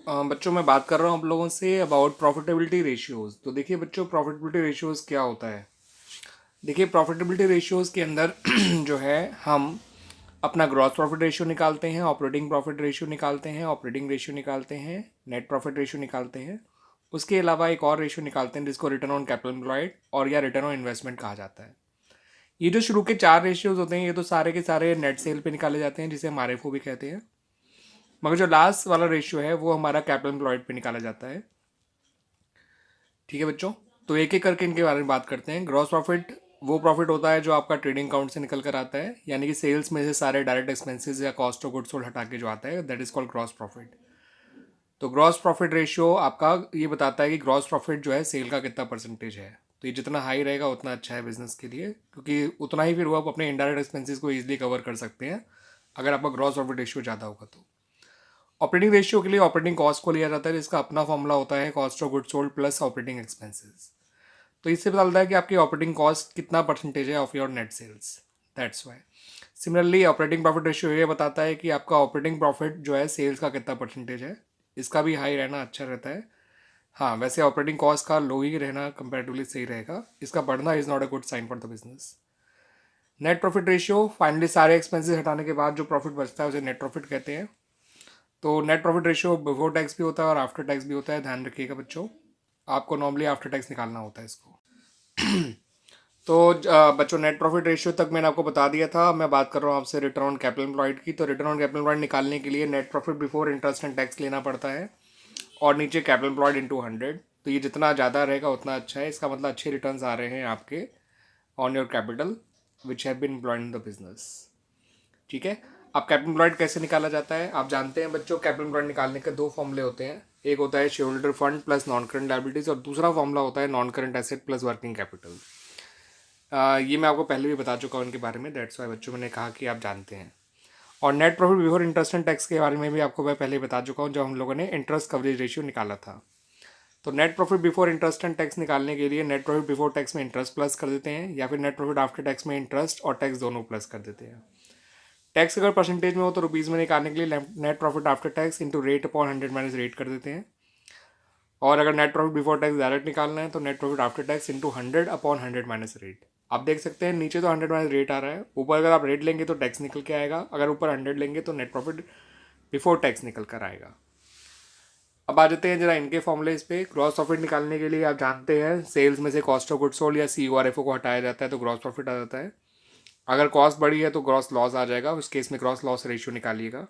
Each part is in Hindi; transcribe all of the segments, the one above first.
बच्चों मैं बात कर रहा हूँ आप लोगों से अबाउट प्रॉफिटेबिलिटी रेशियोज। तो देखिए बच्चों, प्रॉफिटेबिलिटी रेशियोज क्या होता है। देखिए प्रॉफिटेबिलिटी रेशियोज के अंदर जो है हम अपना ग्रॉस प्रॉफिट रेशियो निकालते हैं, ऑपरेटिंग प्रॉफिट रेशियो निकालते हैं, ऑपरेटिंग रेशियो निकालते हैं, नेट प्रॉफिट रेशियो निकालते हैं। उसके अलावा एक और रेशियो निकालते हैं जिसको रिटर्न ऑन कैपिटल एम्प्लॉयड और या रिटर्न ऑन इन्वेस्टमेंट कहा जाता है। ये जो शुरू के 4 रेशियोज होते हैं ये तो सारे के सारे नेट सेल पे निकाले जाते हैं, जिसे हम आरएफओ भी कहते हैं। मगर जो लास्ट वाला रेशियो है वो हमारा कैपिटल एम्प्लॉयड पे निकाला जाता है। ठीक है बच्चों, तो एक एक करके इनके बारे में बात करते हैं। ग्रॉस प्रॉफिट वो प्रॉफिट होता है जो आपका ट्रेडिंग अकाउंट से निकल कर आता है, यानी कि सेल्स में से सारे डायरेक्ट एक्सपेंसेस या कॉस्ट ऑफ गुड्स सोल्ड हटा के जो आता है, that is called gross profit. तो ग्रॉस प्रॉफिट रेशियो आपका ये बताता है कि ग्रॉस प्रॉफिट जो है सेल का कितना परसेंटेज है। तो ये जितना हाई रहेगा उतना अच्छा है बिजनेस के लिए, क्योंकि उतना ही फिर वो आप अपने इनडायरेक्ट एक्सपेंसेस को ईजिली कवर कर सकते हैं अगर आपका ग्रॉस प्रॉफिट रेशियो ज़्यादा होगा तो। ऑपरेटिंग रेशियो के लिए ऑपरेटिंग कॉस्ट को लिया जाता है, जिसका अपना फॉर्मूला होता है cost of goods sold plus operating expenses. तो इससे पता चलता है कि आपकी ऑपरेटिंग कॉस्ट कितना परसेंटेज है of your net sales, that's why. Similarly operating profit ratio ये बताता है कि आपका ऑपरेटिंग प्रॉफिट जो है सेल्स का कितना परसेंटेज है। इसका भी हाई रहना अच्छा रहता है। हाँ, वैसे ऑपरेटिंग कॉस्ट का लो ही रहना कंपेरेटिवली सही रहेगा, इसका बढ़ना is not a good sign for the business. Net profit ratio finally सारे एक्सपेंसेस हटाने के बाद जो प्रॉफिट बचता है उसे नेट प्रॉफिट कहते हैं। तो net profit ratio before tax भी होता है और आफ्टर टैक्स भी होता है, ध्यान रखिएगा बच्चों। आपको नॉर्मली आफ्टर टैक्स निकालना होता है इसको। तो बच्चों नेट प्रॉफिट रेशियो तक मैंने आपको बता दिया था। मैं बात कर रहा हूँ आपसे रिटर्न ऑन कैपिटल एम्प्लॉयड की। तो रिटर्न ऑन कैपिटल एम्प्लॉयड निकालने के लिए net profit before interest and tax लेना पड़ता है और नीचे कैपिटल एम्प्लॉयड इंटू 100। तो ये जितना ज़्यादा रहेगा उतना अच्छा है, इसका मतलब अच्छे रिटर्न्स आ रहे हैं आपके on your capital which have been employed in the business. ठीक है, अब कैपिटल एम्प्लॉयड कैसे निकाला जाता है आप जानते हैं बच्चों। कैपिटल एम्प्लॉयड निकालने के दो फॉर्मूले होते हैं, एक होता है share holder fund plus non current liabilities और दूसरा फॉर्मूला होता है non current asset plus working capital. ये मैं आपको पहले भी बता चुका हूँ इनके बारे में, दैट्स वाई बच्चों मैंने कहा कि आप जानते हैं। और net profit before interest and tax के बारे में भी आपको मैं पहले बता चुका हूँ जब हम लोगों ने इंटरेस्ट कवरेज रेशियो निकाला था। तो net profit before interest and tax निकालने के लिए नेट प्रॉफिट बिफोर टैक्स में इंटरेस्ट प्लस कर देते हैं, या फिर नेट प्रॉफिट आफ्टर टैक्स में इंटरेस्ट और टैक्स दोनों प्लस कर देते हैं। टैक्स अगर परसेंटेज में हो तो रुपीज़ में निकालने के लिए net profit after tax into rate upon 100 minus rate कर देते हैं। और अगर net profit before tax direct निकालना है तो net profit after tax into 100 upon 100 minus rate. आप देख सकते हैं नीचे तो 100 माइनस रेट आ रहा है, ऊपर अगर आप रेट लेंगे तो टैक्स निकल के आएगा, अगर ऊपर 100 लेंगे तो नेट प्रॉफिट बिफोर टैक्स निकल कर आएगा। अब आ जाते हैं जरा इनके फॉर्मूले पे। ग्रॉस प्रॉफिट निकालने के लिए आप जानते हैं सेल्स में से कॉस्ट ऑफ गुड्स सोल्ड या CORFO को हटाया जाता है तो ग्रॉस प्रॉफिट आ जाता है। अगर कॉस्ट बढ़ी है तो ग्रॉस लॉस आ जाएगा, उस केस में ग्रॉस लॉस रेशियो निकालिएगा।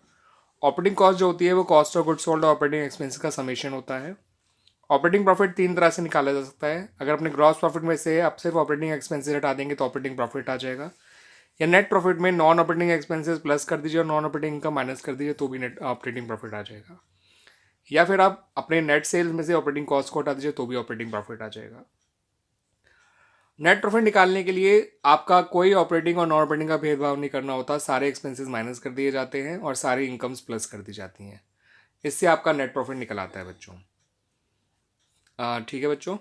ऑपरेटिंग कॉस्ट जो होती है वो कॉस्ट ऑफ गुड्स सोल्ड और ऑपरेटिंग एक्सपेंसेस का समेशन होता है। ऑपरेटिंग प्रॉफिट 3 तरह से निकाला जा सकता है। अगर अपने ग्रॉस प्रॉफिट में से आप सिर्फ ऑपरेटिंग एक्सपेंसेस हटा देंगे तो ऑपरेटिंग प्रॉफिट आ जाएगा, या नेट प्रॉफिट में नॉन ऑपरेटिंग एक्सपेंसेस प्लस कर दीजिए और नॉन ऑपरेटिंग इनकम माइनस कर दीजिए तो भी नेट ऑपरेटिंग प्रॉफिट आ जाएगा, या फिर आप अपने नेट सेल्स में से ऑपरेटिंग कॉस्ट को हटा दीजिए तो भी ऑपरेटिंग प्रॉफिट आ जाएगा। नेट प्रॉफिट निकालने के लिए आपका कोई ऑपरेटिंग और नॉन ऑपरेटिंग का भेदभाव नहीं करना होता, सारे एक्सपेंसेस माइनस कर दिए जाते हैं और सारी इनकम्स प्लस कर दी जाती हैं। इससे आपका नेट प्रॉफिट निकल आता है बच्चों। ठीक है बच्चों।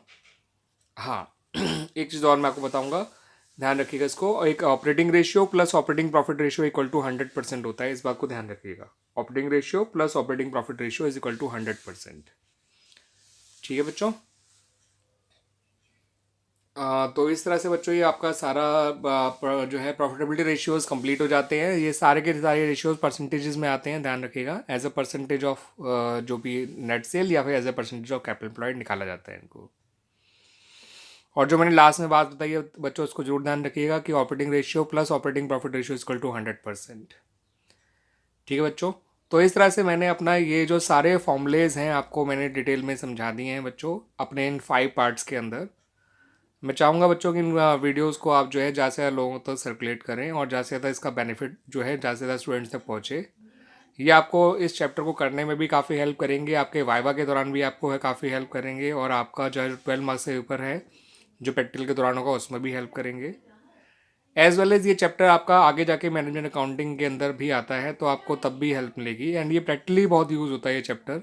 हाँ एक चीज़ और मैं आपको बताऊंगा, ध्यान रखिएगा इसको। एक operating ratio plus operating profit ratio equal to 100% होता है, इस बात को ध्यान रखिएगा। Operating ratio plus operating profit ratio is equal to 100%। ठीक है बच्चों। तो इस तरह से बच्चों ये आपका सारा जो है प्रॉफिटेबिलिटी रेशियोज कंप्लीट हो जाते हैं। ये सारे के सारे रेशियोज परसेंटेजेस में आते हैं, ध्यान रखिएगा। एज अ परसेंटेज ऑफ जो भी नेट सेल या फिर as a percentage of capital employed निकाला जाता है इनको। और जो मैंने लास्ट में बात बताई है बच्चों उसको जरूर ध्यान रखिएगा कि operating ratio plus operating profit ratio equal to 100%। ठीक है बच्चों। तो इस तरह से मैंने अपना ये जो सारे फॉर्मूलेज हैं आपको मैंने डिटेल में समझा दिए हैं बच्चों अपने इन 5 पार्ट्स के अंदर। मैं चाहूँगा बच्चों कि इन वीडियोस को आप जो है ज़्यादा से ज़्यादा लोगों तक सर्कुलेट करें और ज़्यादा से ज़्यादा इसका बेनिफिट जो है ज़्यादा से ज़्यादा स्टूडेंट्स तक पहुँचे। ये आपको इस चैप्टर को करने में भी काफ़ी हेल्प करेंगे, आपके वाइवा के दौरान भी आपको है काफ़ी हेल्प करेंगे, और आपका जो 12 मार्क्स से ऊपर है जो प्रैक्टिकल के दौरान होगा उसमें भी हेल्प करेंगे। एज वेल एज ये चैप्टर आपका आगे जाके मैनेजमेंट अकाउंटिंग के अंदर भी आता है तो आपको तब भी हेल्प मिलेगी, एंड ये प्रैक्टिकली बहुत यूज़ होता है ये चैप्टर।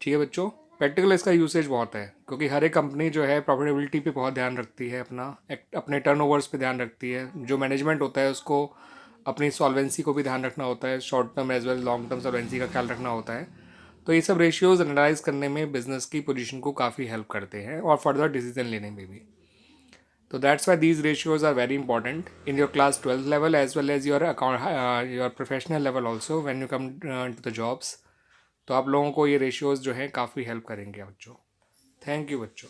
ठीक है बच्चों, प्रैक्टिकल इसका यूसेज बहुत है क्योंकि हर एक कंपनी जो है प्रॉफिटेबिलिटी पे बहुत ध्यान रखती है, अपने टर्नओवर्स पे ध्यान रखती है। जो मैनेजमेंट होता है उसको अपनी सॉल्वेंसी को भी ध्यान रखना होता है, short term as well long term solvency का ख्याल रखना होता है। तो ये सब रेशियोज़ एनालाइज करने में बिजनेस की पोजीशन को काफ़ी हेल्प करते हैं और फर्दर डिसीजन लेने में भी. So that's why these ratios are very important in your class 12th level as well as your professional level also when you come to the jobs. तो आप लोगों को ये ratios जो हैं काफ़ी हेल्प करेंगे बच्चों. थैंक यू बच्चों.